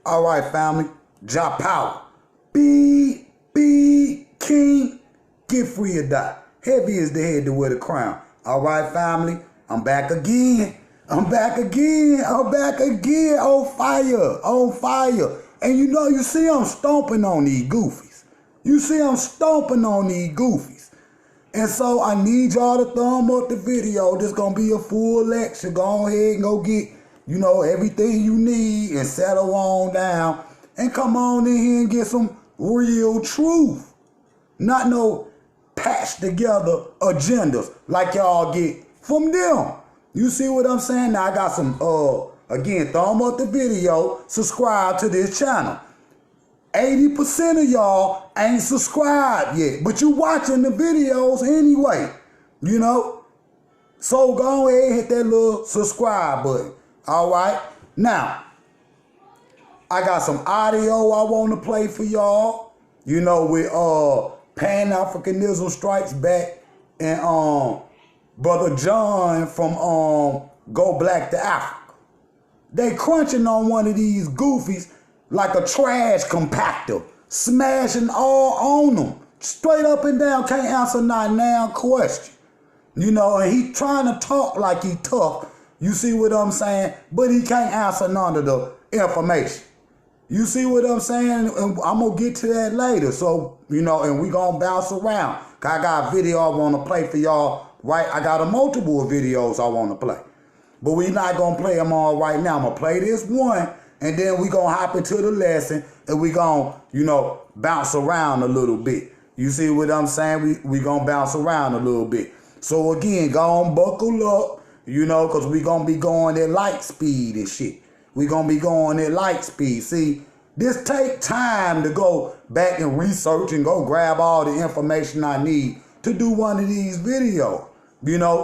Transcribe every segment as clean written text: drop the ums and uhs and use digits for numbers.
All right, family. Jahpower. Be king. Get free or die. Heavy is the head to wear the crown. All right, family. I'm back again. I'm back again. On fire. On fire. And you see I'm stomping on these goofies. And so I need y'all to thumb up the video. This gonna be a full lecture. Go ahead and go get, everything you need and settle on down. And come on in here and get some real truth. Not no patched together agendas like y'all get from them. You see what I'm saying? Now I got some, again, thumb up the video, subscribe to this channel. 80% of y'all ain't subscribed yet, but you watching the videos anyway, So go ahead and hit that little subscribe button, all right? Now, I got some audio I want to play for y'all, with Pan-Africanism Strikes Back and Brother John from Go Black to Africa. They crunching on one of these goofies like a trash compactor, smashing all on them. Straight up and down, can't answer not now question. And he trying to talk like he tough, you see what I'm saying? But he can't answer none of the information. You see what I'm saying? And I'm going to get to that later. So, and we going to bounce around. I got a video I want to play for y'all, right? I got multiple videos I want to play. But we not going to play them all right now. I'm going to play this one, and then we going to hop into the lesson, and we going to, bounce around a little bit. You see what I'm saying? We going to bounce around a little bit. So, again, go on, buckle up, because we going to be going at light speed and shit. We going to be going at light speed. See, this take time to go back and research and go grab all the information I need to do one of these videos.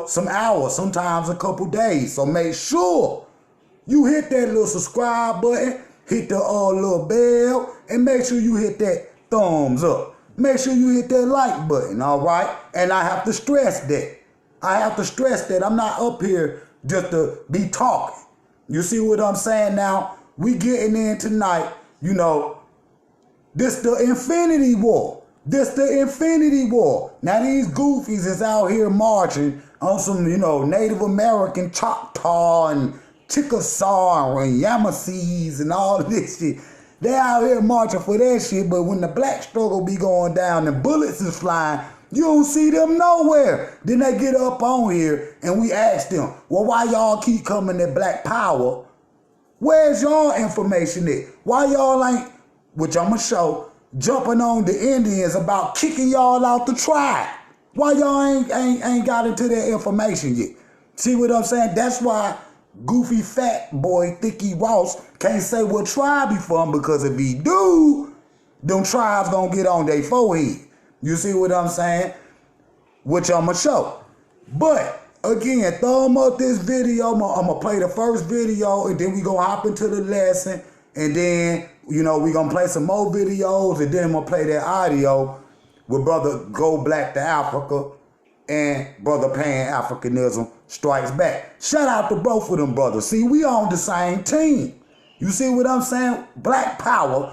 Some hours, sometimes a couple days. So make sure you hit that little subscribe button, hit the little bell, and make sure you hit that thumbs up. Make sure you hit that like button, all right? And I have to stress that. I'm not up here just to be talking. You see what I'm saying? Now, we getting in tonight, this the Infinity War. Now, these goofies is out here marching on some, Native American Choctaw and Chickasaw and Yamasees and all of this shit. They out here marching for that shit, but when the black struggle be going down and bullets is flying, you don't see them nowhere. Then they get up on here and we ask them, well, why y'all keep coming at black power? Where's y'all information at? Why y'all ain't, which I'm going to show, jumping on the Indians about kicking y'all out the tribe? Why y'all ain't got into that information yet? See what I'm saying? That's why goofy fat boy Thicky Ross can't say what tribe he from, because if he do, them tribes gonna get on their forehead. You see what I'm saying? Which I'm gonna show. But again, thumb up this video. I'm gonna play the first video, and then we gonna hop into the lesson, and then we gonna play some more videos, and then I'm gonna play that audio with Brother Go Black to Africa and Brother Pan-Africanism Strikes Back. Shout out to both of them brothers. See, we on the same team. You see what I'm saying? Black power.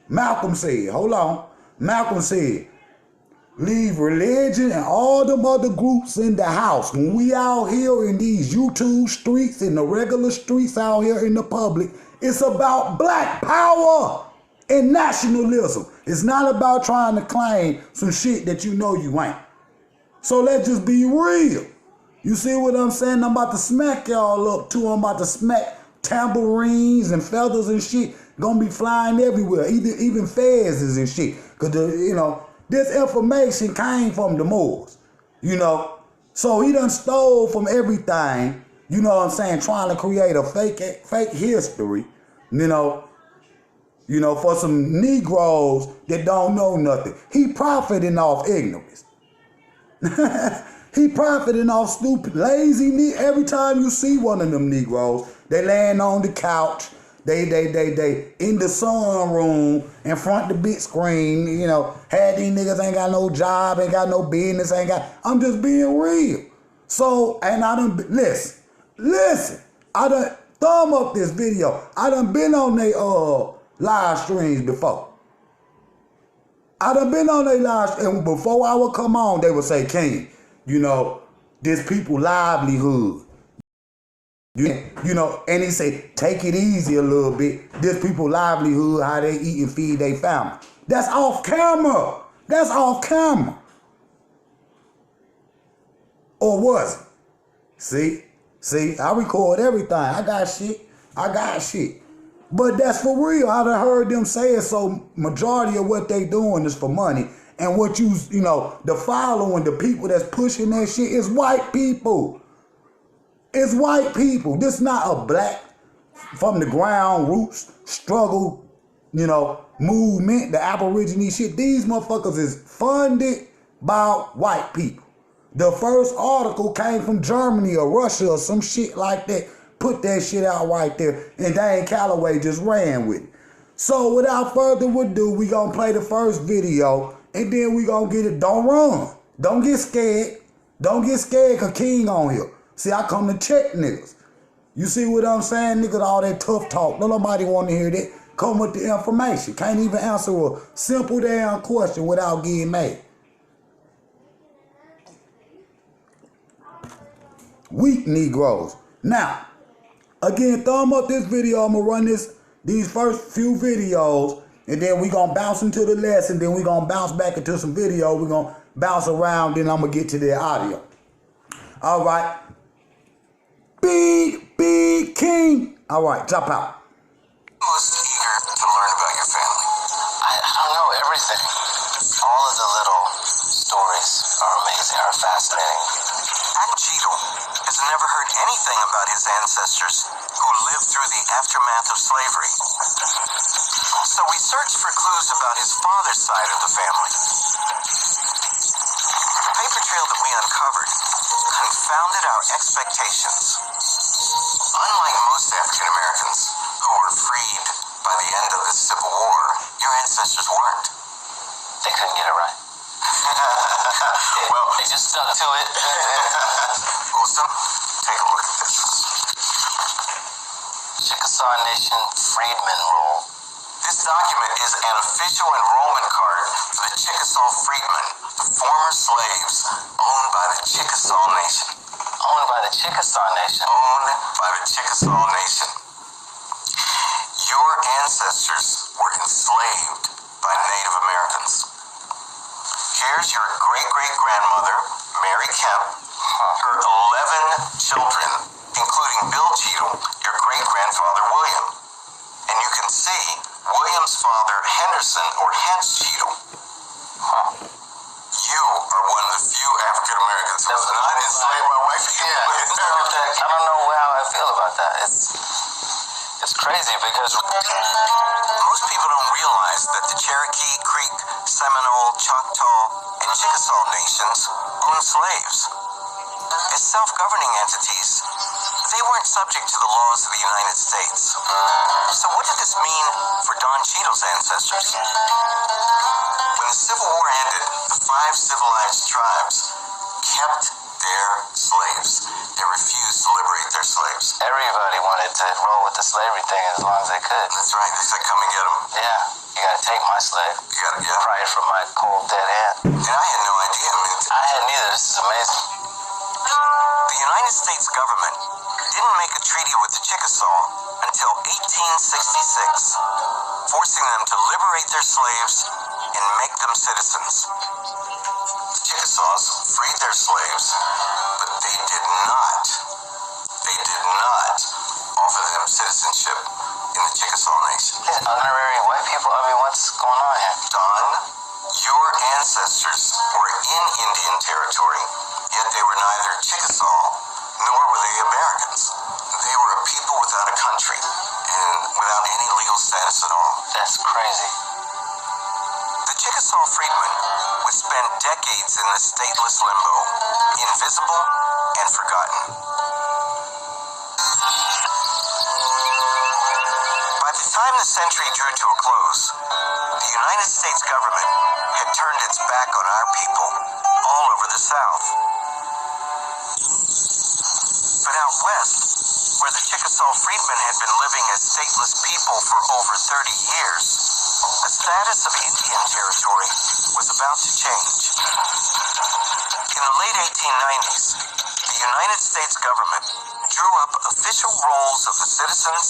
Malcolm said, hold on. Malcolm said, leave religion and all them other groups in the house. When we out here in these YouTube streets, in the regular streets out here in the public, it's about black power and nationalism. It's not about trying to claim some shit that you ain't. So let's just be real. You see what I'm saying? I'm about to smack y'all up too. I'm about to smack tambourines and feathers and shit. Gonna be flying everywhere, even fezzes and shit. Cause this information came from the Moors, So he done stole from everything, you know what I'm saying, trying to create a fake history, for some Negroes that don't know nothing. He profiting off ignorance. He profiting off stupid, lazy. Every time you see one of them Negroes, they laying on the couch, they in the sunroom, in front of the big screen, had these niggas ain't got no job, ain't got no business, I'm just being real. So, and I done, listen, I done thumb up this video. I done been on they live streams before. I done been on their live, and before I would come on, they would say, King, you know, this people livelihood. You know, and he say, take it easy a little bit. This people livelihood, how they eat and feed their family. That's off camera. That's off camera. Or was it? See, I record everything. I got shit. But that's for real. I done heard them say it, so majority of what they doing is for money. And what you know, the following, the people that's pushing that shit is white people. It's white people. This not a black, from the ground roots, struggle, you know, movement, the Aborigine shit. These motherfuckers is funded by white people. The first article came from Germany or Russia or some shit like that. Put that shit out right there, and Dane Calloway just ran with it. So without further ado, we gonna play the first video, and then we gonna get it. Don't run. Don't get scared. Don't get scared, cause King on here. See, I come to check niggas. You see what I'm saying, niggas? All that tough talk. No, nobody want to hear that. Come with the information. Can't even answer a simple damn question without getting mad. Weak Negroes. Now, again, thumb up this video. I'm gonna run these first few videos, and then we gonna bounce into the lesson. Then we gonna bounce back into some video. We gonna bounce around. Then I'm gonna get to the audio. All right. Big King. All right, jump out. Most eager to learn about your family. I don't know everything. All of the little stories are amazing, are fascinating. Cheadle has never heard anything about his ancestors who lived through the aftermath of slavery. So we searched for clues about his father's side of the family. The paper trail that we uncovered confounded our expectations. Unlike most African Americans who were freed by the end of the Civil War, your ancestors weren't. They couldn't get it right. Well, they just stuck to it. Well, take a look at this. Chickasaw Nation Freedmen Roll. This document is an official enrollment card for the Chickasaw Freedmen, the former slaves owned by the Chickasaw Nation. Owned by the Chickasaw Nation? Owned by the Chickasaw Nation. Your ancestors were enslaved by Native Americans. Here's your great-great-grandmother, Mary Kemp, her 11 children, including Bill Cheadle, your great-grandfather, William. And you can see William's father, Henderson, or Hence Cheadle. You are one of the few African Americans who was not enslaved by white people. Yeah, I don't know how I feel about that. It's crazy because most people don't realize that the Cherokee, Creek, Seminole, Choctaw, and Chickasaw nations owned slaves. As self-governing entities, they weren't subject to the laws of the United States. So what did this mean for Don Cheadle's ancestors? When the Civil War ended, the 5 civilized tribes kept their slaves. They refused to liberate their slaves. Everybody wanted to roll with the slavery thing as long as they could. That's right. They said, come and get them. Yeah. You gotta take my slave. You gotta get pry it from my cold, dead hand. And I had no idea. I had neither. This is amazing. The United States government didn't make a treaty with the Chickasaw until 1866, forcing them to liberate their slaves and make them citizens. The Chickasaws freed their slaves, but they did not offer them citizenship in the Chickasaw Nation. Honorary white people, I mean, what's going on here? Don, your ancestors were in Indian territory, yet they were neither Chickasaw nor were they Americans. They were a people without a country and without any legal status at all. That's crazy. The Chickasaw freedmen would spend decades in this stateless limbo, invisible and forgotten. By the time the century drew to a close, the United States government had turned its back on our people all over the South. But out west, where the Chickasaw Chickasaw freedmen had been living as stateless people for over 30 years. The status of Indian territory was about to change. In the late 1890s, the United States government drew up official rolls of the citizens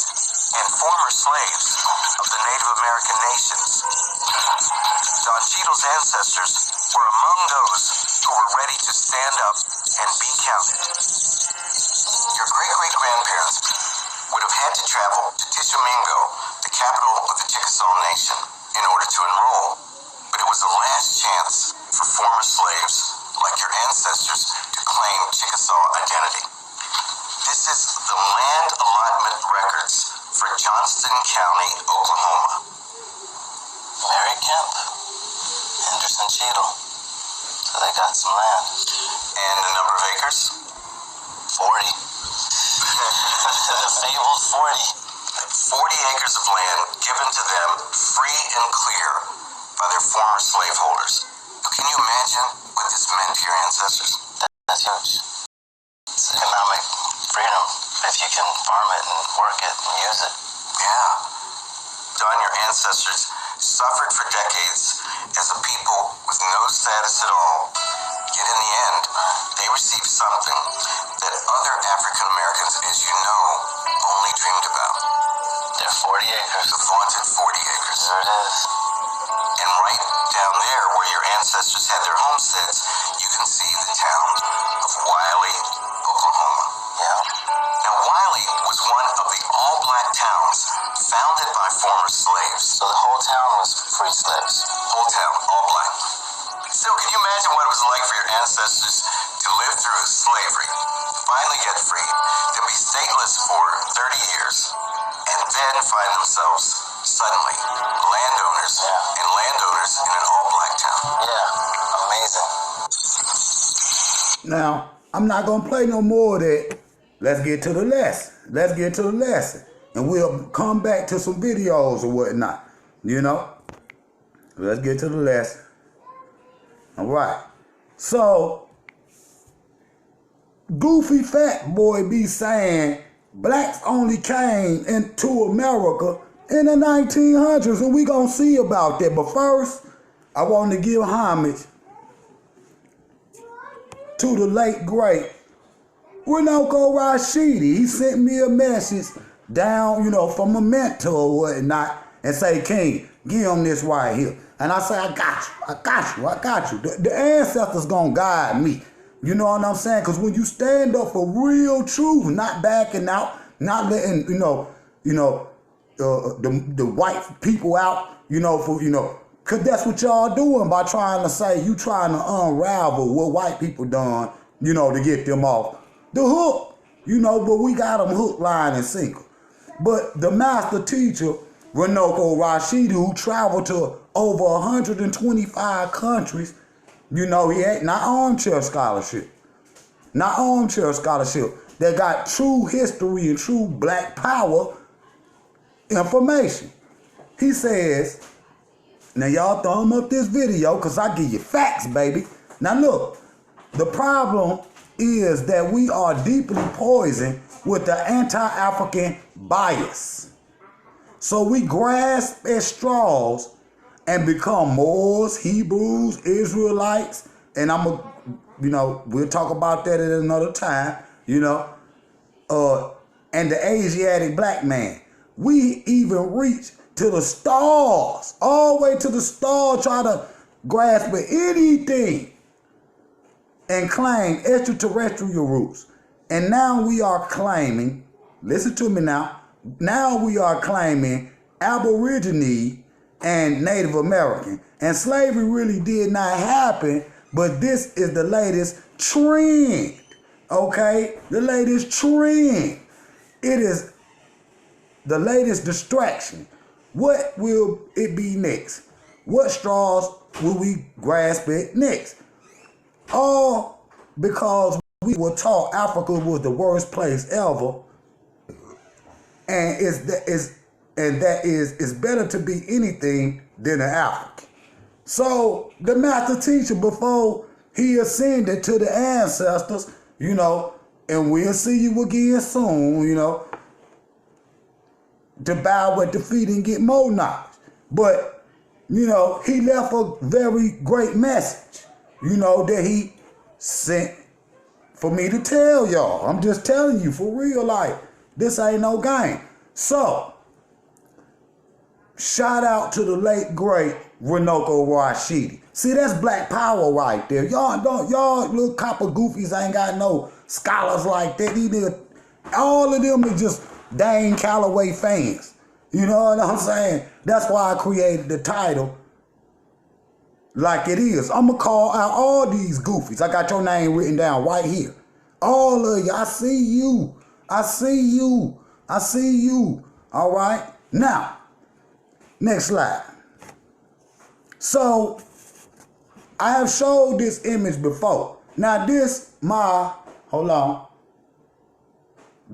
and former slaves of the Native American nations. Don Cheadle's ancestors were among those who were ready to stand up and be counted. Your great-great-grandparents would have had to travel to Tishomingo, the capital of the Chickasaw Nation, in order to enroll. But it was the last chance for former slaves, like your ancestors, to claim Chickasaw identity. This is the land allotment records for Johnston County, Oklahoma. Mary Kemp, Henderson Cheadle. So they got some land. And the number of acres? 40. The fabled 40. 40 acres of land given to them free and clear by their former slaveholders. Can you imagine what this meant to your ancestors? That's huge. It's economic freedom if you can farm it and work it and use it. Yeah. Don, your ancestors suffered for decades as a people with no status at all. Yet in the end, they received something that other African Americans, as you know, only dreamed about. Their 40 acres. The vaunted 40 acres. There it is. And right down there where your ancestors had their homesteads, you can see the town of Wiley, Oklahoma. Yeah. Now, Wiley was one of the all-black towns founded by former slaves. So the whole town was free slaves? Whole town, all black. So can you imagine what it was like for your ancestors to live through slavery, finally get free, to be stateless for 30 years, and then find themselves suddenly landowners and landowners in an all-black town? Yeah, amazing. Now, I'm not going to play no more of that. Let's get to the lesson. Let's get to the lesson. And we'll come back to some videos or whatnot. You know? Let's get to the lesson. All right. So, Goofy Fat Boy be saying blacks only came into America in the 1900s, and we gonna see about that. But first, I want to give homage to the late great Runoko Rashidi. He sent me a message down, you know, from a mentor or whatnot, and say, King, give him this right here. And I say, I got you. The ancestors gonna guide me. You know what I'm saying? Because when you stand up for real truth, not backing out, not letting, the white people out, because that's what y'all doing by trying to say, you trying to unravel what white people done, to get them off the hook, but we got them hook, line, and sinker. But the master teacher, Runoko Rashidi, who traveled to over 125 countries, he ain't not armchair scholarship. Not armchair scholarship. They got true history and true black power information. He says, now y'all thumb up this video because I give you facts, baby. Now look, the problem is that we are deeply poisoned with the anti-African bias. So we grasp at straws and become Moors, Hebrews, Israelites, and we'll talk about that at another time, and the Asiatic black man. We even reach to the stars, all the way to the stars, try to grasp at anything and claim extraterrestrial roots. And now we are claiming, listen to me now we are claiming Aborigine and Native American. And slavery really did not happen, but this is the latest trend, okay? The latest trend. It is the latest distraction. What will it be next? What straws will we grasp at next? All because we were taught Africa was the worst place ever, and it's better to be anything than an African. So the master teacher, before he ascended to the ancestors, and we'll see you again soon, to bow at the feet and get more knowledge. But, you know, he left a very great message, you know, that he sent for me to tell y'all. I'm just telling you, for real, like, this ain't no game. So, shout out to the late, great Runoko Rashidi. See, that's black power right there. Y'all little copper goofies ain't got no scholars like that. These niggas, all of them are just Dane Calloway fans. You know what I'm saying? That's why I created the title like it is. I'm going to call out all these goofies. I got your name written down right here. All of you. I see you. I see you. I see you. All right? Now, next slide. So, I have showed this image before. Now, this my, hold on,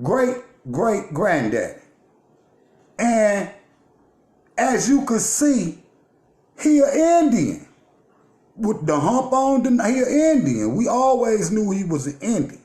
great-great-granddaddy. And as you can see, he an Indian. With the hump on, he an Indian. We always knew he was an Indian.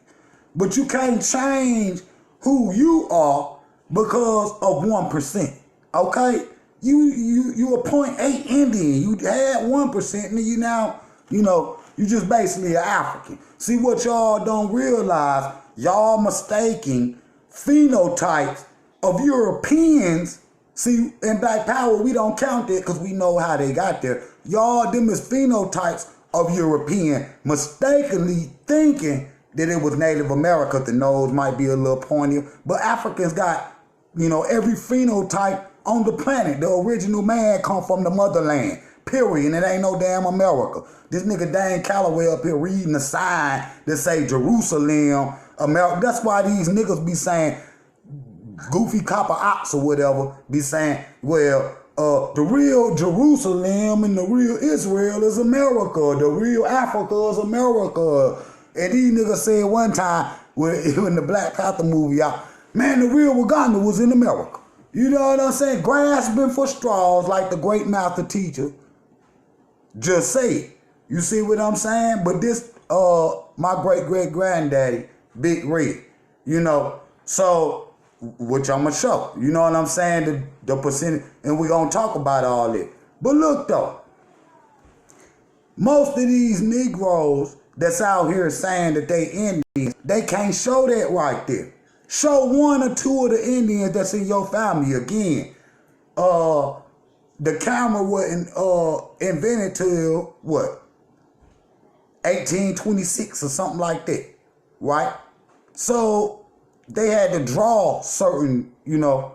But you can't change who you are because of 1%. Okay? You a 0.8 Indian. You had 1%, and you now, you know, you just basically an African. See, what y'all don't realize, y'all mistaking phenotypes of Europeans. See, in Black Power, we don't count it because we know how they got there. Y'all, them is phenotypes of European, mistakenly thinking that it was Native America. The nose might be a little pointier, but Africans got, you know, every phenotype on the planet. The original man come from the motherland, period, and it ain't no damn America. This nigga Dane Calloway up here reading a sign that say Jerusalem, America. That's why these niggas be saying, goofy copper ops or whatever, be saying, well, the real Jerusalem and the real Israel is America. The real Africa is America. And these niggas said one time when the Black Panther movie out, man, the real Wakanda was in America. You know what I'm saying? Grasping for straws like the great master teacher just said. You see what I'm saying? But this, my great-great-granddaddy, Big Red, you know, so, which I'm going to show. You know what I'm saying? The percentage, and we're going to talk about all this. But look, though, most of these Negroes that's out here saying that they Indians, they can't show that right there. Show one or two of the Indians that's in your family. Again, the camera wasn't invented till, what, 1826 or something like that, right? So they had to draw certain, you know,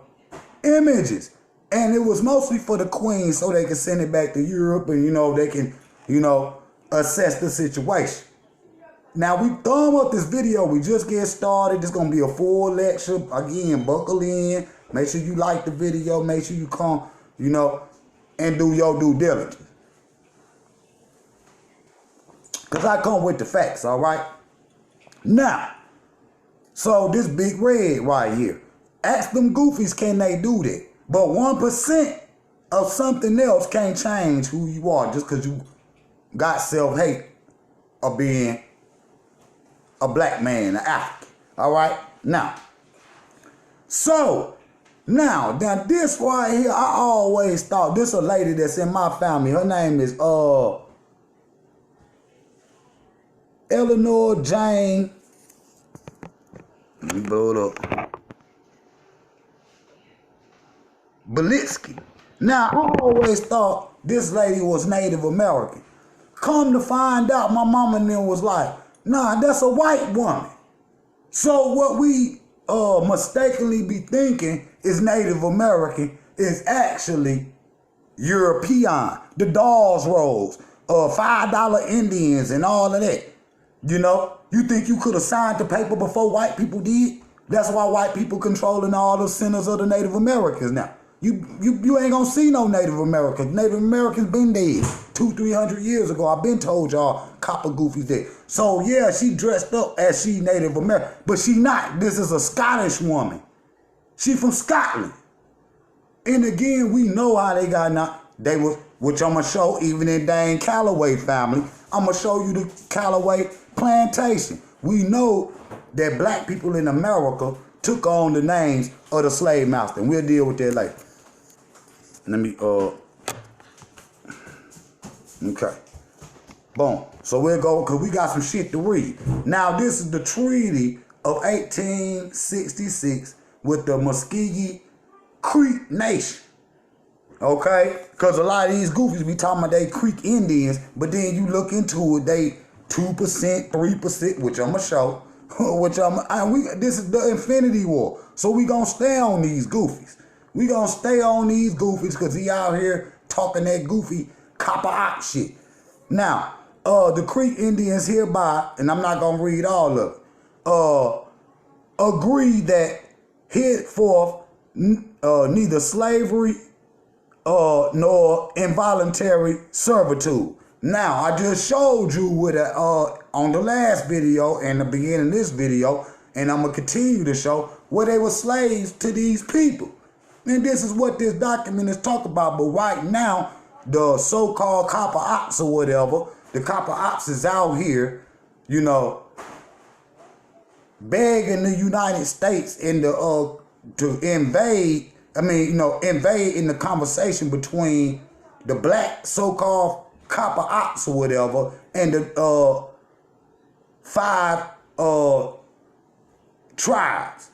images. And it was mostly for the queen so they could send it back to Europe and, you know, they can, you know, assess the situation. Now, we thumb up this video. We just get started. This going to be a full lecture. Again, buckle in. Make sure you like the video. Make sure you come, you know, and do your due diligence. Because I come with the facts, all right? Now, so this Big Red right here. Ask them goofies, can they do that? But 1% of something else can't change who you are just because you got self-hate of being a black man, an African. All right? Now, so, now this right here, I always thought, this a lady that's in my family. Her name is Eleanor Jane. Let me blow it up. Belitsky. Now, I always thought this lady was Native American. Come to find out, my mama and them was like, nah, that's a white woman. So what we mistakenly be thinking is Native American is actually European. The Dawes Rolls, $5 Indians and all of that. You know, you think you could have signed the paper before white people did? That's why white people controlling all the centers of the Native Americans now. You ain't gonna see no Native Americans. Native Americans been dead 200-300 years ago. I've been told y'all copper goofies dead. So yeah, she dressed up as she Native American, but she not. This is a Scottish woman. She from Scotland. And again, we know how they got now. They was, which I'm gonna show even in Dane Calloway family. I'm gonna show you the Calloway plantation. We know that black people in America took on the names of the slave master. And we'll deal with that later. Let me, okay. Boom. So we'll go, because we got some shit to read. Now, this is the Treaty of 1866 with the MUSCOGEE Creek Nation. Okay? Because a lot of these goofies be talking about they Creek Indians, but then you look into it, they 2%, 3%, which I'm going to show. This is the Infinity War. So we going to stay on these goofies. We going to stay on these goofies because he out here talking that goofy copper op shit. Now, the Creek Indians hereby, and I'm not going to read all of it, agree that henceforth neither slavery nor involuntary servitude. Now, I just showed you with on the last video and the beginning of this video, and I'm going to continue to show where they were slaves to these people. And this is what this document is talking about. But right now, the so-called copper ops or whatever, the copper ops is out here, you know, begging the United States in the to invade. I mean, you know, invade in the conversation between the black so-called copper ops or whatever and the 5 tribes.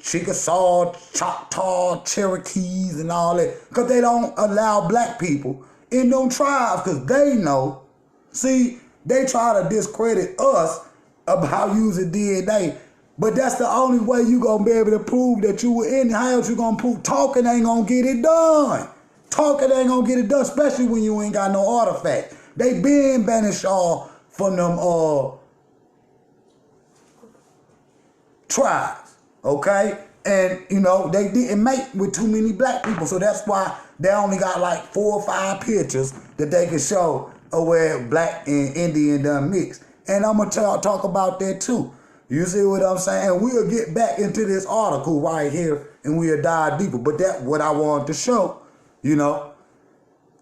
Chickasaw, Choctaw, Cherokees, and all that. Because they don't allow black people in them tribes because they know. See, they try to discredit us about using DNA. But that's the only way you going to be able to prove that you were in. How else you going to prove? Talking ain't going to get it done. Talking ain't going to get it done, especially when you ain't got no artifact. They been banished y'all from them tribes. Okay? And, you know, they didn't make with too many black people. So that's why they only got like 4 or 5 pictures that they can show of where black and Indian done mixed. And I'm going to talk about that too. You see what I'm saying? And we'll get back into this article right here and we'll dive deeper. But that's what I wanted to show, you know.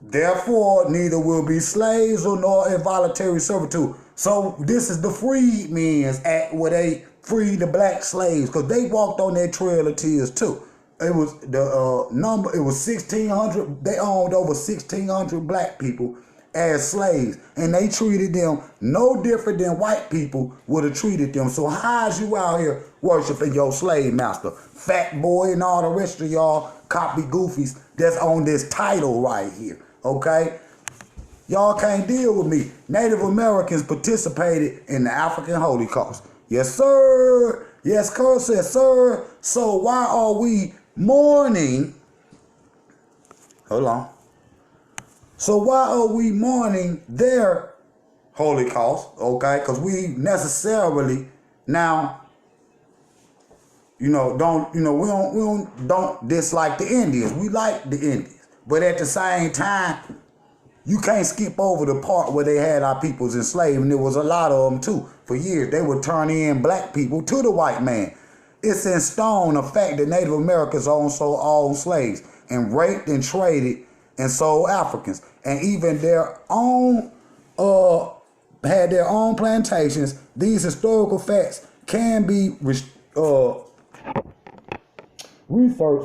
Therefore, neither will be slaves or nor involuntary servitude. So this is the Freedmen's Act where they free the black slaves because they walked on that trail of tears too. It was the number. It was 1,600. They owned over 1,600 black people as slaves, and they treated them no different than white people would have treated them. So how's you out here worshiping your slave master, Fat Boy, and all the rest of y'all copy goofies that's on this title right here? Okay. Y'all can't deal with me. Native Americans participated in the African Holocaust. Yes, sir. Yes, sir. So why are we mourning? Hold on. So why are we mourning their Holocaust? Okay, because we necessarily now, we don't dislike the Indians. We like the Indians, but at the same time, you can't skip over the part where they had our peoples enslaved, and there was a lot of them too. For years, they would turn in black people to the white man. It's in stone the fact that Native Americans also owned slaves and raped and traded and sold Africans, and even their own had their own plantations. These historical facts can be researched.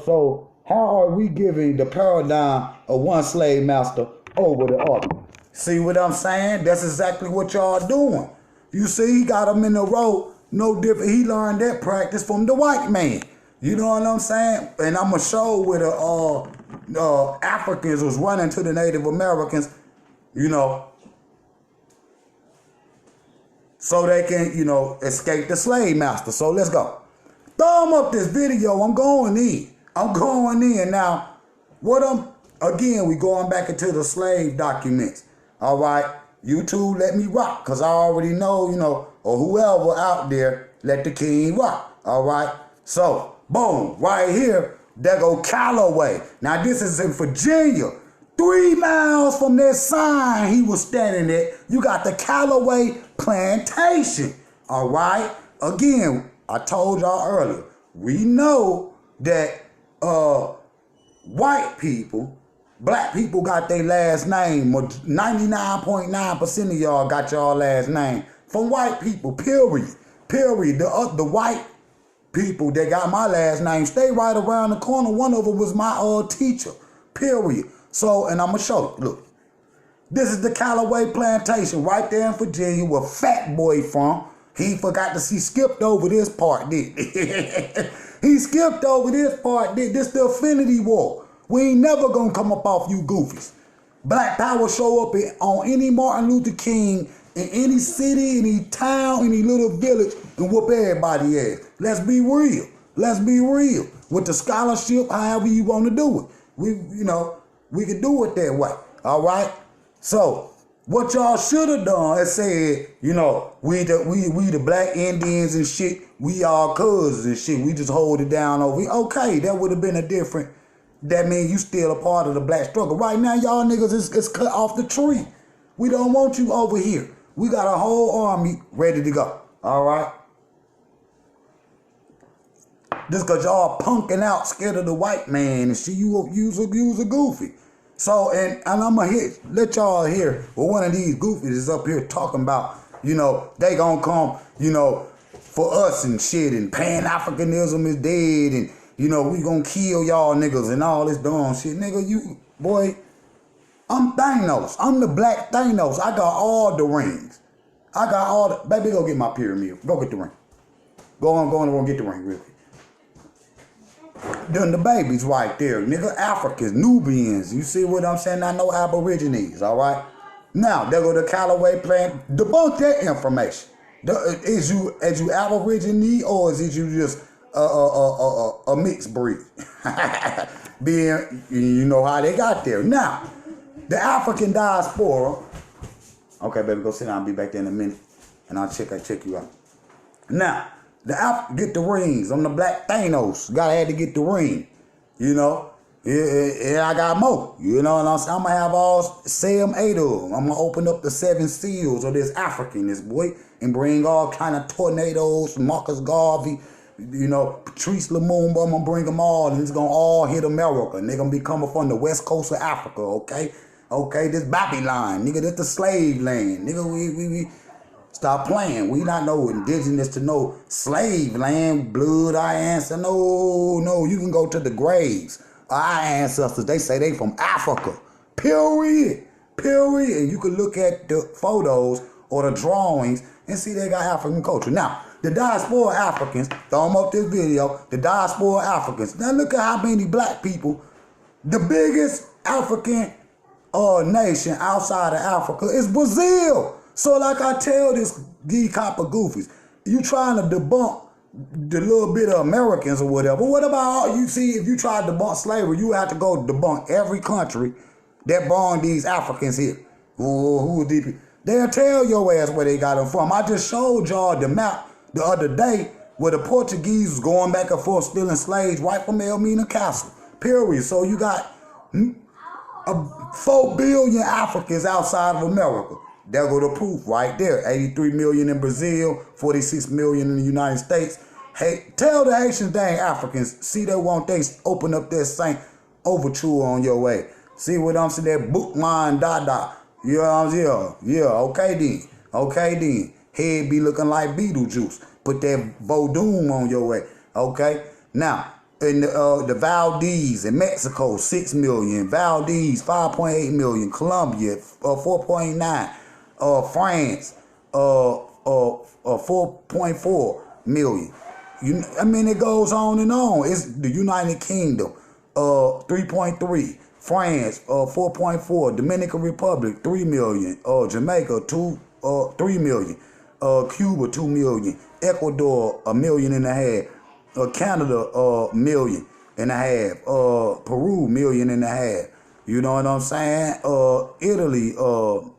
So how are we giving the paradigm of one slave master over the other? See what I'm saying? That's exactly what y'all doing. You see, he got them in a row, no different. He learned that practice from the white man. You know what I'm saying? And I'm going to show where the Africans was running to the Native Americans, you know, so they can, you know, escape the slave master. So let's go. Thumb up this video. I'm going in. Now, again, we going back into the slave documents. All right. YouTube, let me rock, because I already know, you know, or whoever out there, let the king rock. All right. So, boom, right here, there go Calloway. Now, this is in Virginia. 3 miles from that sign he was standing at, you got the Calloway plantation. All right. Again, I told y'all earlier, we know that white people, black people got their last name. 99.9% of y'all got y'all last name from white people, period. The white people that got my last name stay right around the corner. One of them was my teacher, period. So, and I'm going to show you. Look, this is the Callaway Plantation right there in Virginia where Fat Boy from. He forgot to see, skipped over this part, did he skipped over this part, did this the affinity war. We ain't never going to come up off you goofies. Black power show up on any Martin Luther King in any city, any town, any little village, and whoop everybody ass. Let's be real. Let's be real. With the scholarship, however you want to do it. We can do it that way. All right? So, what y'all should have done is said, we the black Indians and shit, we all cousins and shit. We just hold it down over here. Okay, that would have been a different. That means you still a part of the black struggle. Right now, y'all niggas is cut off the tree. We don't want you over here. We got a whole army ready to go. All right? Just because y'all punking out scared of the white man and shit, you's a goofy. So, and I'm going to let y'all hear what one of these goofies is up here talking about, they going to come, for us and shit, and Pan-Africanism is dead, and, we going to kill y'all niggas and all this dumb shit. Nigga, boy, I'm Thanos. I'm the black Thanos. I got all the rings. Baby, go get my pyramid. Go get the ring. Go on, get the ring real quick. Then the babies right there, nigga, Africans, Nubians. You see what I'm saying? I know Aborigines, all right? Now, there go the Callaway plan. Debunk that information. Is you Aborigine or is it you just a mixed breed? Being, you know how they got there. Now, the African diaspora. Okay, baby, go sit down. I'll be back there in a minute, and I'll check you out. Now, get the rings. I'm the black Thanos. Had to get the ring. Yeah, I got more. And I'm gonna have all 8 of them. I'm gonna open up the 7 seals of this African, this boy, and bring all kind of tornadoes, Marcus Garvey, Patrice Lumumba. I'm gonna bring them all, and it's gonna all hit America. And they're gonna be coming from the west coast of Africa, okay? Okay, this Babylon, nigga, this the slave land. Nigga, we stop playing. We not no indigenous to no slave land, blood, our ancestors. No, you can go to the graves. Our ancestors, they say they from Africa. Period. And you can look at the photos or the drawings and see they got African culture. Now, the diaspora Africans, throw them up this video, the diaspora Africans. Now look at how many black people, the biggest African nation outside of Africa is Brazil. So like I tell this gee copper goofies, you trying to debunk the little bit of Americans or whatever. What about you see if you try to debunk slavery, you have to go debunk every country that born these Africans here. Who are these? They'll tell your ass where they got them from. I just showed y'all the map the other day where the Portuguese was going back and forth stealing slaves right from Elmina Castle. Period. So you got 4 billion Africans outside of America. There go the proof right there. 83 million in Brazil, 46 million in the United States. Hey, tell the Haitians dang Africans, see they want they open up that Saint Overture on your way. See what I'm saying? That book mine dada. You know what I'm saying? Yeah, okay then. Head be looking like Beetlejuice. Put that Vodun on your way. Okay? Now, in the Valdez in Mexico, 6 million. Valdez, 5.8 million. Colombia, 4.9. France, 4.4 million. It goes on and on. It's the United Kingdom, 3.3. France, 4.4. Dominican Republic, 3 million. Jamaica, 3 million. Cuba, 2 million. Ecuador, 1.5 million. Canada, 1.5 million. Peru, 1.5 million. You know what I'm saying? Italy, 1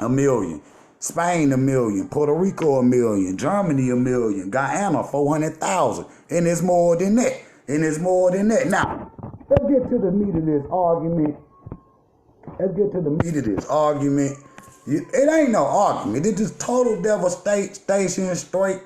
million. Spain, 1 million. Puerto Rico, 1 million. Germany, 1 million. Guyana, 400,000. And it's more than that. Now, let's get to the meat of this argument. It ain't no argument. It's just total devastation straight,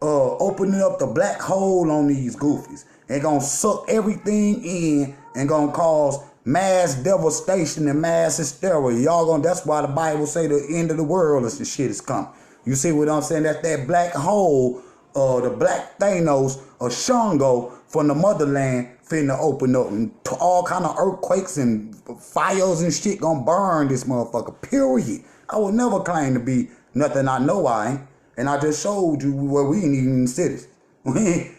opening up the black hole on these goofies. And gonna suck everything in and gonna cause mass devastation and mass hysteria. That's why the Bible say the end of the world and shit is coming. You see what I'm saying? That's that black hole the black Thanos or Shango from the motherland finna open up and all kind of earthquakes and fires and shit gonna burn this motherfucker, period. I would never claim to be nothing I know I ain't. And I just showed you where we ain't even cities. We ain't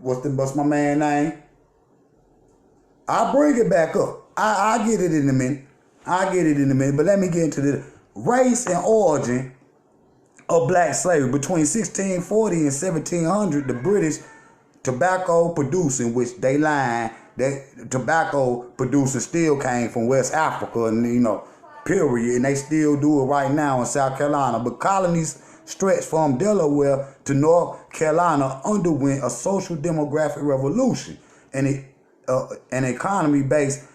what's my man name? I'll bring it back up. I'll get it in a minute. But let me get into the race and origin of black slavery. Between 1640 and 1700, the British tobacco producing, which they line, that tobacco producing still came from West Africa, and period, and they still do it right now in South Carolina. But colonies stretched from Delaware to North Carolina underwent a social demographic revolution, and an economy based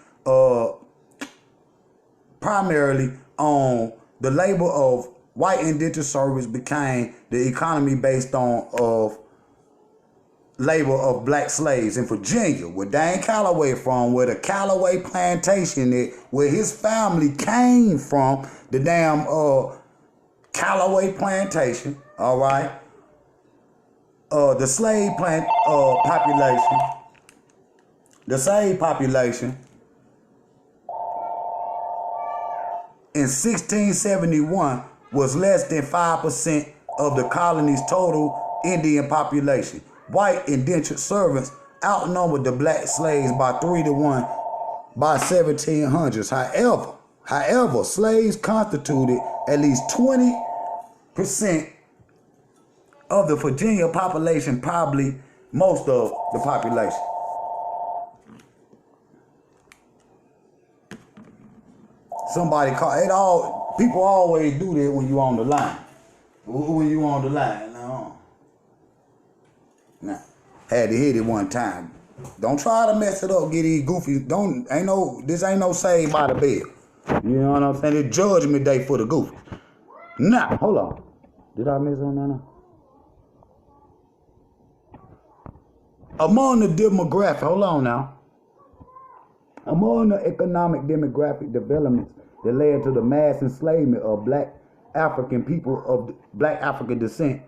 primarily on the labor of white indentured servants became the economy based on of labor of black slaves in Virginia, where Dane Calloway from, where the Calloway plantation is, where his family came from, the damn Calloway plantation, all right? The slave population in 1671 was less than 5% of the colony's total Indian population. White indentured servants outnumbered the black slaves by 3 to 1 by 1700s. However, slaves constituted at least 20% of the Virginia population, probably most of the population. Somebody call it all. People always do that when you on the line. Nah, had to hit it one time. Don't try to mess it up. Get these goofy. This ain't no Saved by the Bell. You know what I'm saying? It's Judgment Day for the goofy. Nah, hold on. Did I miss on that now? Among the demographic, hold on now. Among the economic demographic developments that led to the mass enslavement of black African people of black African descent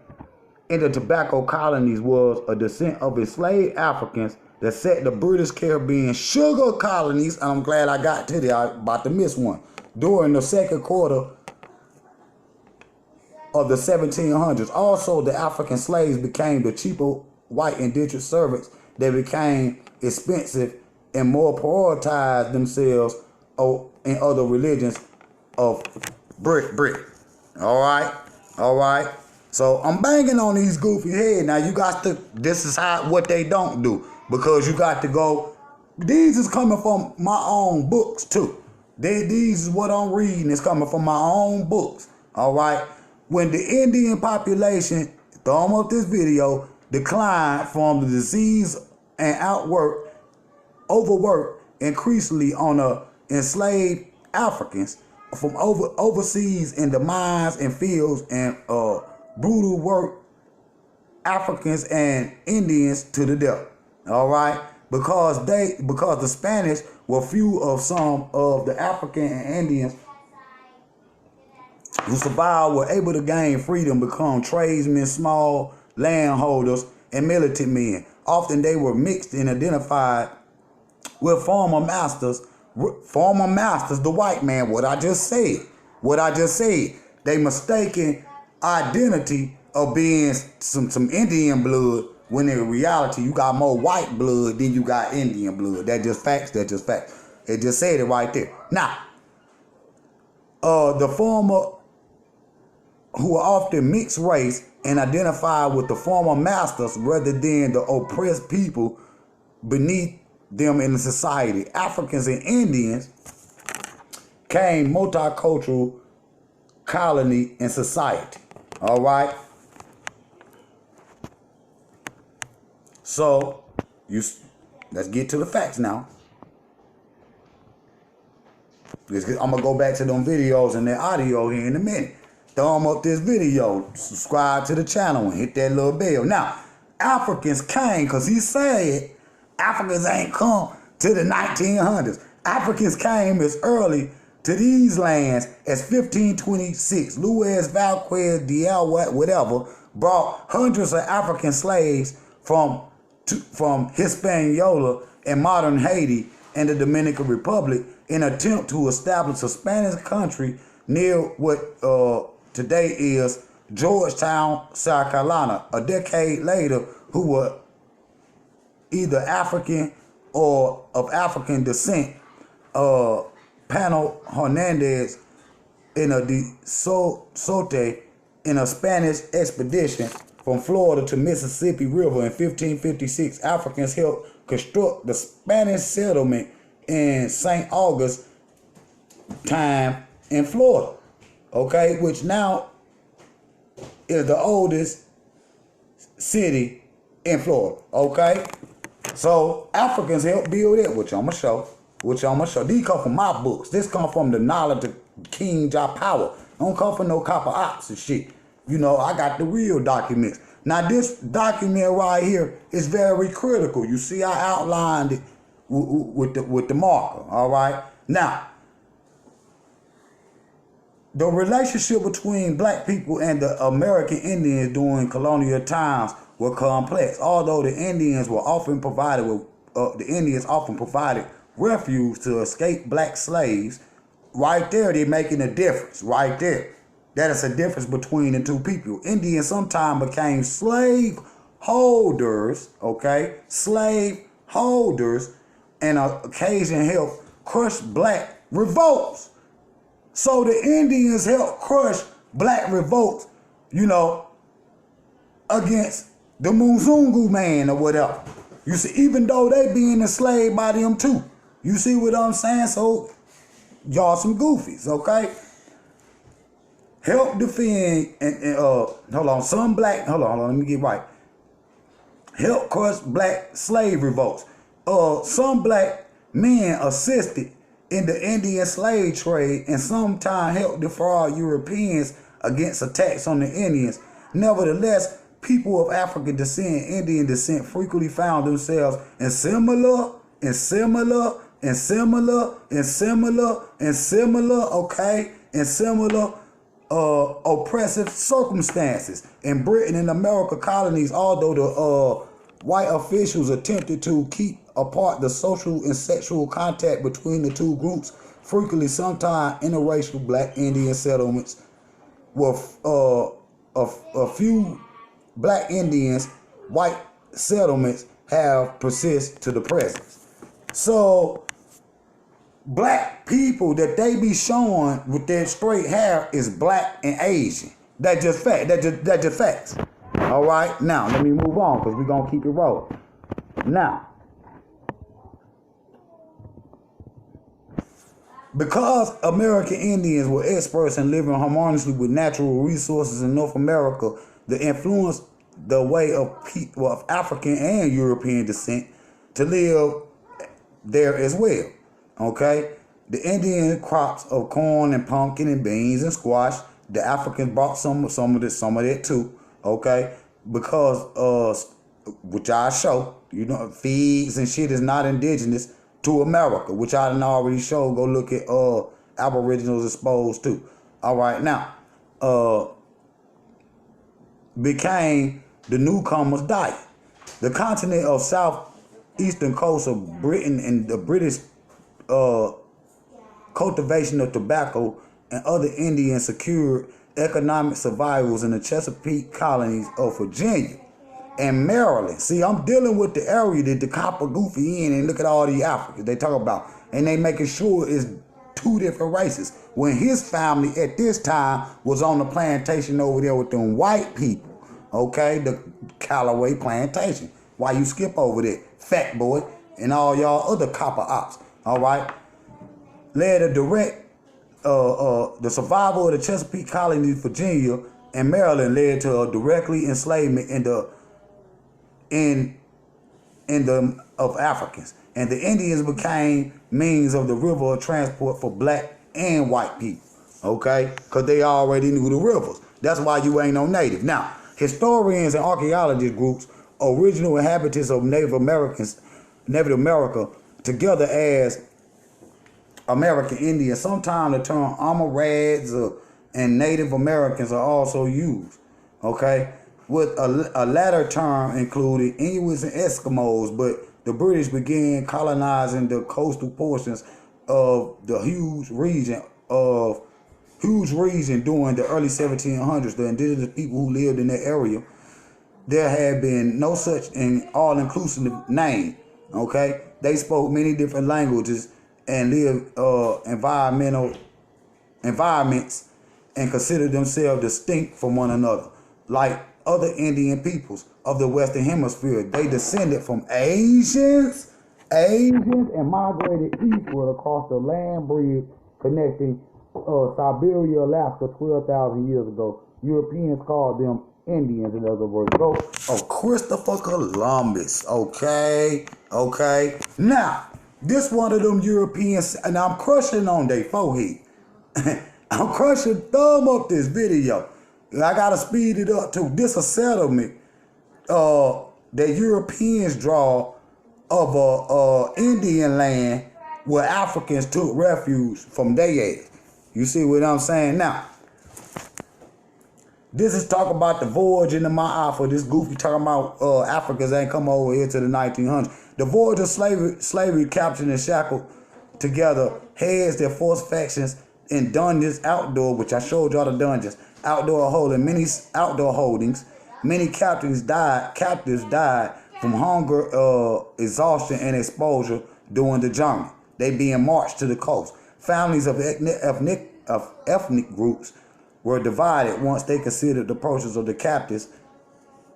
in the tobacco colonies was a descent of enslaved Africans that set the British Caribbean sugar colonies. I'm glad I got to there. I about to miss one. During the second quarter of the 1700s. Also, the African slaves became the cheaper white indentured servants that became expensive and more prioritized themselves in other religions of Britain. All right. So I'm banging on these goofy heads. Now you got to, this is what they don't do, because you got to go, these is coming from my own books too. These is what I'm reading, is coming from my own books. All right. When the Indian population, thumb up this video, declined from the disease and overwork increasingly on the enslaved Africans from overseas in the mines and fields and brutal work Africans and Indians to the death. All right, because the Spanish were few of some of the African and Indians who survived were able to gain freedom, become tradesmen, small landholders, and militant men. Often they were mixed and identified with former masters, the white man. What I just said. They mistaken identity of being some Indian blood, when in reality you got more white blood than you got Indian blood. That's just facts. It just said it right there. Now, the former, who are often mixed race and identify with the former masters rather than the oppressed people beneath them in the society. Africans and Indians came multicultural colony in society. All right. So let's get to the facts now. I'm gonna go back to them videos and their audio here in a minute. Thumb up this video, subscribe to the channel, and hit that little bell. Now, Africans came, because he said Africans ain't come to the 1900s. Africans came as early to these lands as 1526. Luis Valquez Dial whatever brought hundreds of African slaves from Hispaniola and modern Haiti and the Dominican Republic in an attempt to establish a Spanish country near what today is Georgetown, South Carolina. A decade later, who were either African or of African descent, Pano Hernandez in a de Sote in a Spanish expedition from Florida to Mississippi River in 1556, Africans helped construct the Spanish settlement in St. August time in Florida, okay, which now is the oldest city in Florida, okay? So Africans helped build it, which I'm gonna show. These come from my books. This come from the knowledge of King Jahpower. Don't come from no copper ops and shit. You know, I got the real documents. Now this document right here is very critical. You see, I outlined it with the marker. All right. Now, the relationship between black people and the American Indians during colonial times were complex. Although the Indians often provided refuge to escape black slaves. Right there, they're making a difference. Right there. That is a difference between the two people. Indians sometimes became slave holders, okay? Slave holders, and occasion helped crush black revolts. So the Indians helped crush black revolts, you know, against the Muzungu man or whatever. You see, even though they being enslaved by them too. You see what I'm saying? So y'all some goofies, okay? Help defend let me get right. Help crush black slave revolts. Some black men assisted in the Indian slave trade and sometimes helped defraud Europeans against attacks on the Indians. Nevertheless, people of African descent, Indian descent, frequently found themselves in similar, oppressive circumstances in Britain and American colonies. Although the white officials attempted to keep apart the social and sexual contact between the two groups, frequently sometimes interracial black Indian settlements with a few black Indians, white settlements have persisted to the present. So black people that they be showing with their straight hair is black and Asian. That just fact. That just facts. All right. Now let me move on because we're gonna keep it rolling. Now, because American Indians were experts in living harmoniously with natural resources in North America, they influenced the way of people of African and European descent to live there as well. Okay, the Indian crops of corn and pumpkin and beans and squash. The Africans brought some of that too. Okay, because which I show, you know, figs and shit is not indigenous to America, which I done already showed. Go look at Aboriginals exposed too. All right, now became the newcomers' diet. The continent of southeastern coast of Britain and the British cultivation of tobacco and other Indians secured economic survivals in the Chesapeake colonies of Virginia and Maryland. See, I'm dealing with the area that the copper goofy in, and look at all the Africans they talk about, and they making sure it's two different races. When his family at this time was on the plantation over there with them white people, okay, the Calloway plantation. Why you skip over there, fat boy, and all y'all other copper ops? All right, led a direct the survival of the Chesapeake colonies, Virginia and Maryland, led to a directly enslavement of Africans, and the Indians became means of the river of transport for black and white people. Okay, because they already knew the rivers. That's why you ain't no native. Now, historians and archaeologist groups, original inhabitants of Native America, together as American Indians. Sometimes the term Amarads and Native Americans are also used. Okay, with a latter term included Inuits and Eskimos, but the British began colonizing the coastal portions of the huge region during the early 1700s. The indigenous people who lived in that area, there had been no such an all-inclusive name. Okay, they spoke many different languages and lived environments and considered themselves distinct from one another. Like other Indian peoples of the Western Hemisphere, they descended from Asians and migrated eastward across the land bridge connecting Siberia, Alaska 12,000 years ago. Europeans called them Indians, in other words. Christopher Columbus. Okay. Now, this one of them Europeans, and I'm crushing on their forehead. I'm crushing thumb up this video. I gotta speed it up too. This a settlement that Europeans draw of a Indian land where Africans took refuge from their ass. You see what I'm saying? Now, this is talking about the voyage into my alpha. This goofy talking about Africans ain't come over here to the 1900s. The voyage of slavery captured and shackled together heads that forced factions in dungeons outdoor, which I showed y'all the dungeons, outdoor holdings. Many captives died from hunger, exhaustion, and exposure during the journey. They being marched to the coast. Families of ethnic groups were divided once they considered the approaches of the captives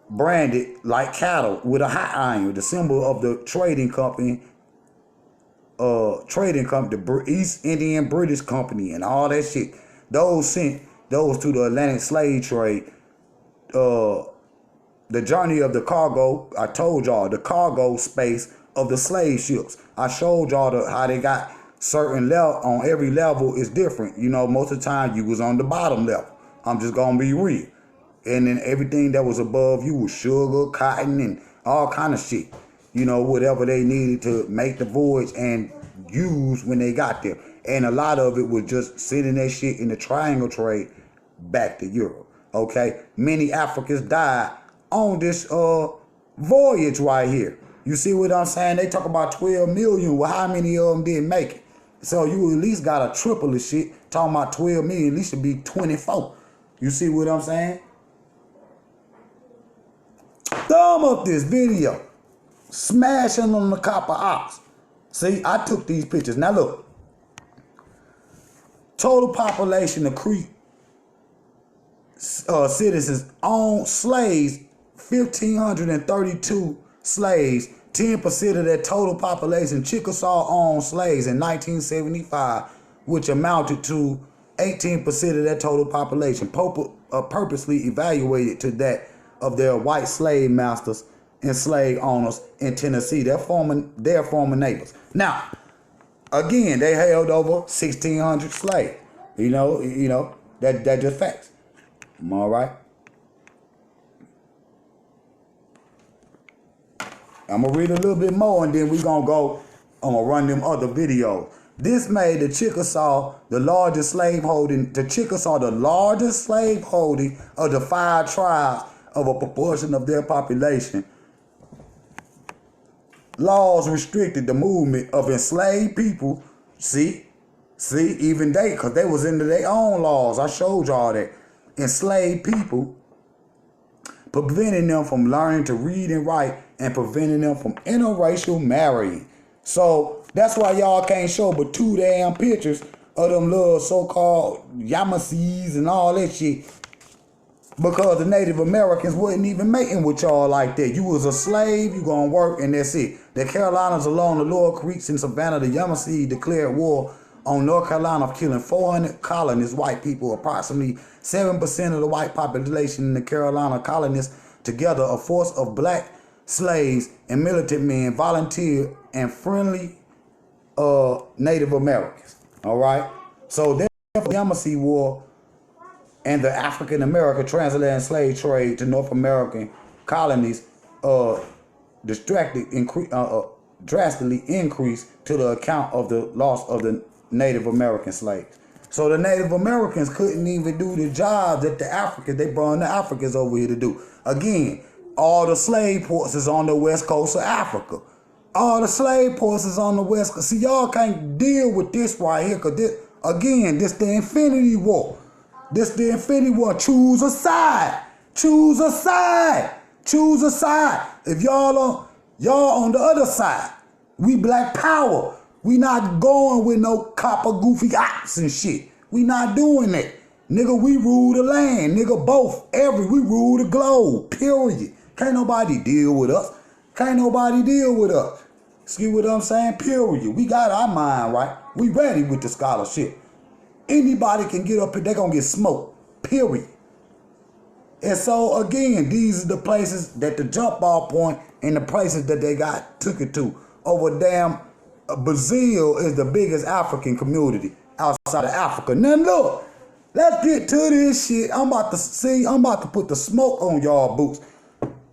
branded like cattle with a hot iron, the symbol of the trading company, the East Indian British Company, and all that shit. Those sent those to the Atlantic slave trade. The journey of the cargo, I told y'all, the cargo space of the slave ships. I showed y'all how they got certain level, on every level is different. You know, most of the time you was on the bottom level. I'm just gonna be real. And then everything that was above you was sugar, cotton, and all kind of shit. You know, whatever they needed to make the voyage and use when they got there. And a lot of it was just sending that shit in the triangle trade back to Europe. Okay? Many Africans died on this voyage right here. You see what I'm saying? They talk about 12 million. Well, how many of them didn't make it? So you at least got a triple of shit. Talking about 12 million, at least should be 24. You see what I'm saying? Thumb up this video. Smashing on the copper ox. See, I took these pictures. Now look. Total population of Creek citizens owned slaves, 1,532 slaves. 10% of that total population. Chickasaw owned slaves in 1975, which amounted to 18% of that total population, purposely evaluated to that of their white slave masters and slave owners in Tennessee, their former neighbors. Now, again, they held over 1,600 slaves. You know that just facts. All right. I'm going to read a little bit more and then I'm going to run them other videos. This made the Chickasaw the largest slave holding of the 5 tribes of a proportion of their population. Laws restricted the movement of enslaved people. See, even they, because they was into their own laws. I showed y'all that. Enslaved people, preventing them from learning to read and write and preventing them from interracial marrying. So that's why y'all can't show but 2 damn pictures of them little so-called Yamasees and all that shit, because the Native Americans wasn't even mating with y'all like that. You was a slave, you gonna work, and that's it. The Carolinas along the lower creeks in Savannah, the Yamasee declared war on North Carolina, killing 400 colonists, white people. Approximately 7% of the white population in the Carolina colonists, together a force of black slaves and militant men, volunteer and friendly Native Americans. All right? So therefore, the Yamasee War and the African-American transatlantic slave trade to North American colonies drastically increased to the account of the loss of the Native American slaves. So the Native Americans couldn't even do the job that the Africans, they brought the Africans over here to do. Again, all the slave ports is on the west coast of Africa. All the slave ports is on the west coast. See, y'all can't deal with this right here, because this, again, this the Infinity War. This the Infinity War. Choose a side. Choose a side. Choose a side. If y'all on the other side, we black power. We not going with no copper goofy ops and shit. We not doing that. Nigga, we rule the land. Nigga, we rule the globe. Period. Can't nobody deal with us. Can't nobody deal with us. See what I'm saying? Period. We got our mind right. We ready with the scholarship. Anybody can get up here, they gonna get smoked. Period. And so again, these are the places that the jump off point and the places that they took it to. Over damn Brazil is the biggest African community outside of Africa. Now look, let's get to this shit. I'm about to put the smoke on y'all boots.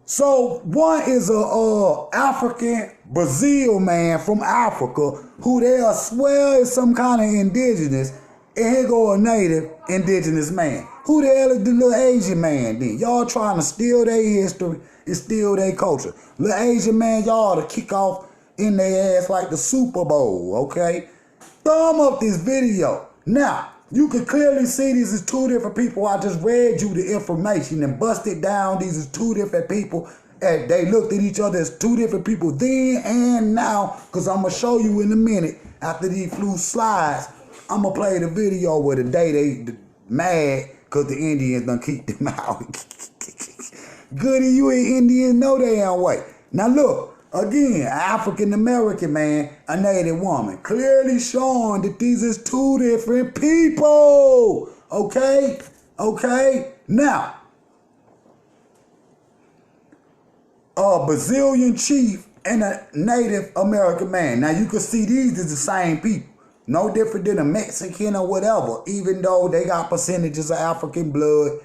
So one is a African Brazil man from Africa who they'll swear is some kind of indigenous, and here go a native indigenous man. Who the hell is the little Asian man then? Y'all trying to steal their history and steal their culture. Little Asian man, y'all to kick off in their ass like the Super Bowl, okay? Thumb up this video. Now, you can clearly see these is two different people. I just read you the information and busted down. These is two different people. And they looked at each other as two different people then and now. Because I'm going to show you in a minute after these flew slides. I'm going to play the video where the day they mad because the Indians done keep them out. Goody, you ain't Indians no damn way. Now look. Again, African American man, a native woman, clearly showing that these is two different people. Okay? Okay? Now, a Brazilian chief and a Native American man. Now, you can see these is the same people. No different than a Mexican or whatever, even though they got percentages of African blood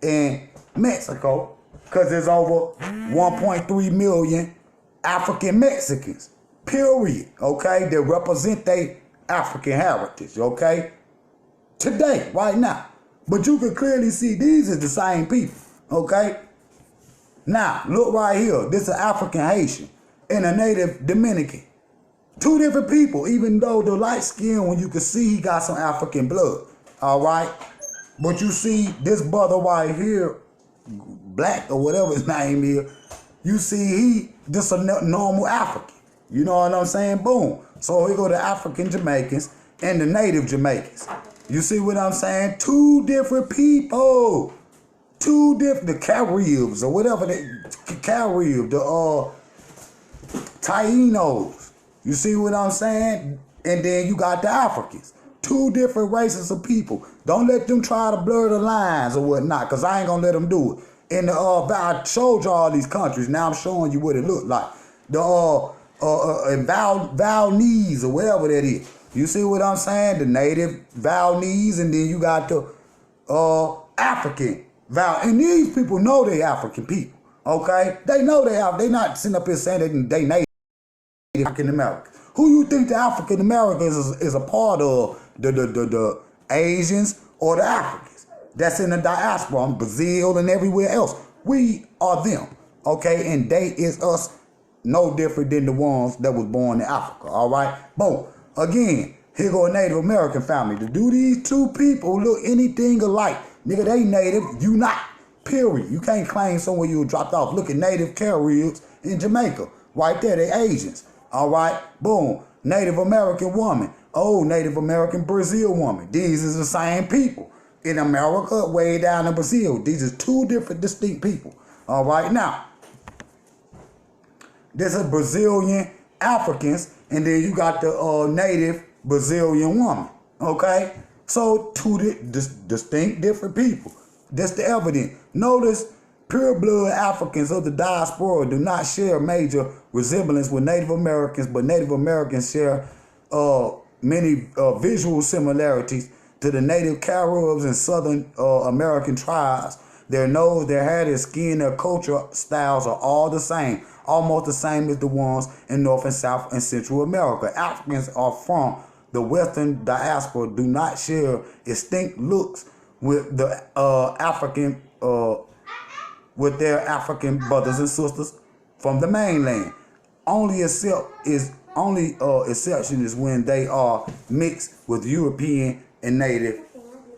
in Mexico, because there's over 1.3 million African Mexicans, period, okay, that represent their African heritage, okay, today, right now. But you can clearly see these are the same people, okay. Now, look right here. This is an African Haitian and a native Dominican. Two different people, even though the light skin, when you can see he got some African blood, all right. But you see this brother right here, black or whatever his name is, you see he just a normal African. You know what I'm saying? Boom. So here go the African Jamaicans and the native Jamaicans. You see what I'm saying? Two different people. Two different, the Caribs or whatever, the Carib, the Tainos. You see what I'm saying? And then you got the Africans. Two different races of people. Don't let them try to blur the lines or whatnot, because I ain't going to let them do it. And I showed you all these countries. Now I'm showing you what it looked like. The Valnese or whatever that is. You see what I'm saying? The native Valnese, and then you got the African and these people know they African people. Okay, they know they not sitting up here saying they native African Americans. Who you think the African Americans is a part of? The Asians or the Africans? That's in the diaspora, in Brazil and everywhere else. We are them, okay? And they is us, no different than the ones that was born in Africa, all right? Boom. Again, here go a Native American family. To do these two people look anything alike, nigga, they native, you not, period. You can't claim somewhere you were dropped off. Look at Native Caribs in Jamaica. Right there, they Asians, all right? Boom. Native American woman. Oh, Native American Brazil woman. These is the same people. In America, way down in Brazil. These are two different distinct people. All right, now, this is Brazilian Africans, and then you got the native Brazilian woman. Okay, so two distinct different people. That's the evidence. Notice, pure blood Africans of the diaspora do not share major resemblance with Native Americans, but Native Americans share many visual similarities to the native Caribs and Southern American tribes. Their nose, their hair, their skin, their culture styles are all the same, almost the same as the ones in North and South and Central America. Africans are from the Western diaspora do not share distinct looks with the African, with their African brothers and sisters from the mainland. Only exception is when they are mixed with European and native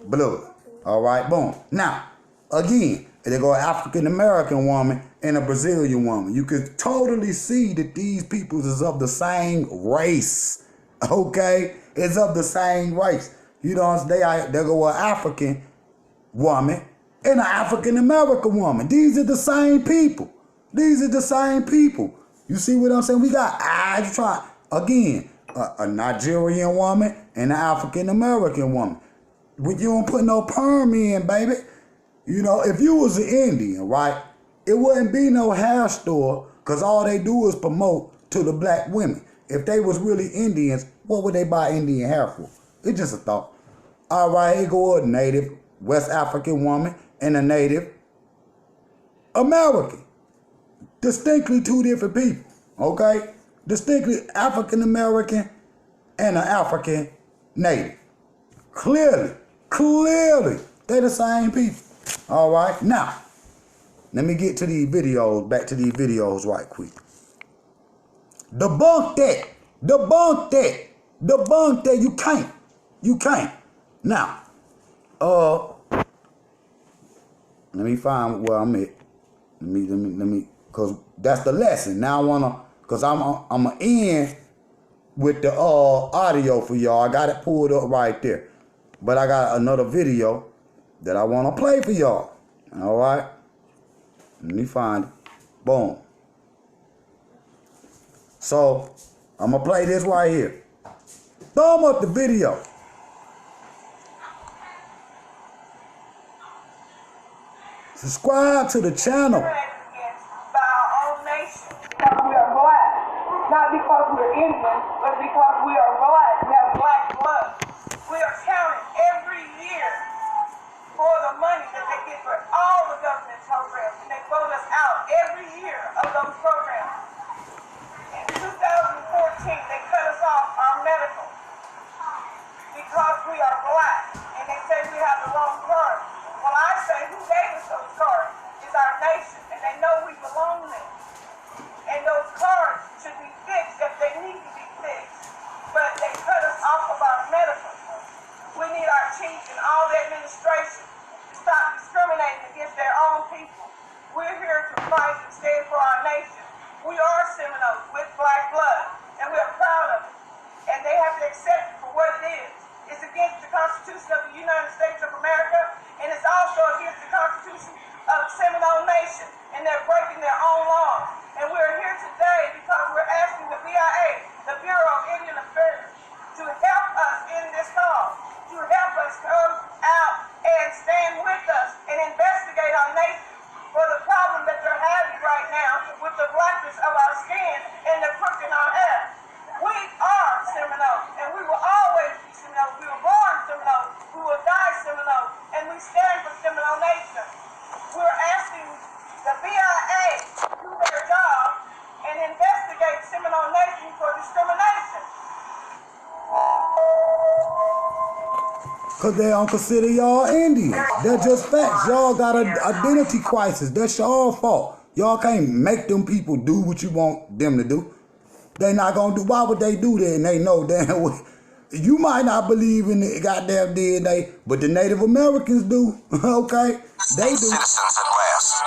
blood. All right, boom. Now, again, they go African American woman and a Brazilian woman. You can totally see that these people is of the same race. Okay, it's of the same race. You know, they go an African woman and an African American woman. These are the same people. These are the same people. You see what I'm saying? We got again a Nigerian woman and an African American woman. But you don't put no perm in, baby. You know, if you was an Indian, right, it wouldn't be no hair store because all they do is promote to the black women. If they was really Indians, what would they buy Indian hair for? It's just a thought. All right, here go a native West African woman and a native American. Distinctly two different people, okay? Distinctly African American and an African native. Clearly, they the same people. All right, now, let me get to these videos, back to these videos right quick. Debunk that, you can't. Now, let me find where I'm at. Let me, cause that's the lesson. Now I wanna, cause I'ma end with the audio for y'all. I got it pulled up right there, but I got another video that I wanna play for y'all. All right, let me find it. Boom. So I'm gonna play this right here. Thumb up the video. Subscribe to the channel. By our own nation, because we are black. Not because we're Indian, but because we are black. We have black blood. We are counted every year for the money that they get for all the government programs. And they vote us out every year of those programs. In 2014, they cut us off our medical because we are black. And they say we have the wrong card. Well, I say who gave us those cards is our nation, and they know we belong there. And those cards should be fixed if they need to be fixed. But they cut us off of our medical. We need our chief and all the administration to stop discriminating against their own people. We're here to fight and stand for our nation. We are Seminoles with black blood, and we are proud of it. And they have to accept it for what it is. It's against the Constitution of the United States of America, and it's also against the Constitution of Seminole Nation, and they're breaking their own laws. And we're here today because we're asking the BIA, the Bureau of Indian Affairs, to help us in this cause, to help us come out and stand with us and investigate our nation for the problem that they're having right now with the blackness of our skin and the crook in our hair. We are Seminoles, and we will always be Seminoles. We were born Seminoles. We will die Seminoles, and we stand for Seminole Nation. We're asking the BIA to do their job and investigate Seminole Nation for discrimination. Because they don't consider y'all Indians. They're just facts. Y'all got an identity crisis. That's your fault. Y'all can't make them people do what you want them to do. They not gonna do. Why would they do that? And they know damn well. You might not believe in the goddamn DNA, but the Native Americans do. Okay, they do. Citizens at last.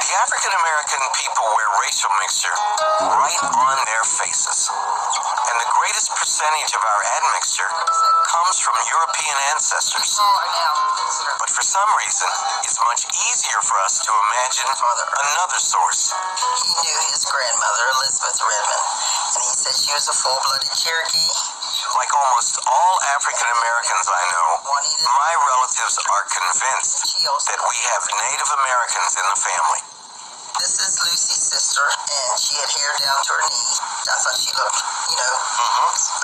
The African American people wear racial mixture right on their faces, and the greatest percentage of our admixture comes from European ancestors. But for some reason, it's much easier for us to imagine another source. He knew his grandmother, Elizabeth Redmond, and he said she was a full-blooded Cherokee. Like almost all African Americans I know, my relatives are convinced that we have Native Americans in the family. This is Lucy's sister, and she had hair down to her knee. I thought she looked,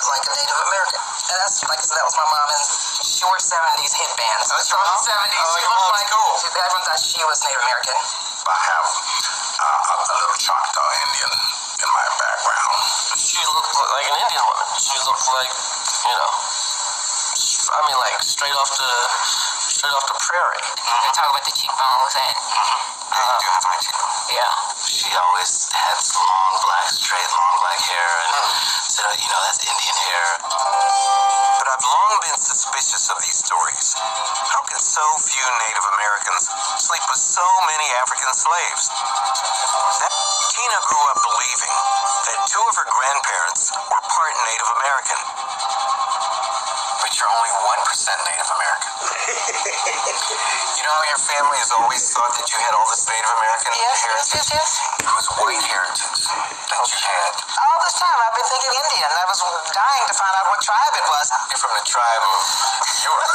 like a Native American. And that's, like I said, that was my mom, and she wore 70s headbands. That's your mom? 70s. Oh, she your looked mom's like, cool. Everyone thought she was Native American. I have a little Choctaw Indian in my background. she looked like an Indian woman. She looked like, you know, I mean, like straight off the prairie. They talk about the cheekbones and. You do have high cheekbones. Yeah. She always had long black hair, and said, you know, that's Indian hair. But I've long been suspicious of these stories. How can so few Native Americans sleep with so many African slaves? Tina grew up believing that two of her grandparents were part Native American. But you're only 1% Native American. You know how your family has always thought that you had all this Native American heritage? Yes. It was white heritage that you had. All this time I've been thinking Indian. I was dying to find out what tribe it was. You're from the tribe of York.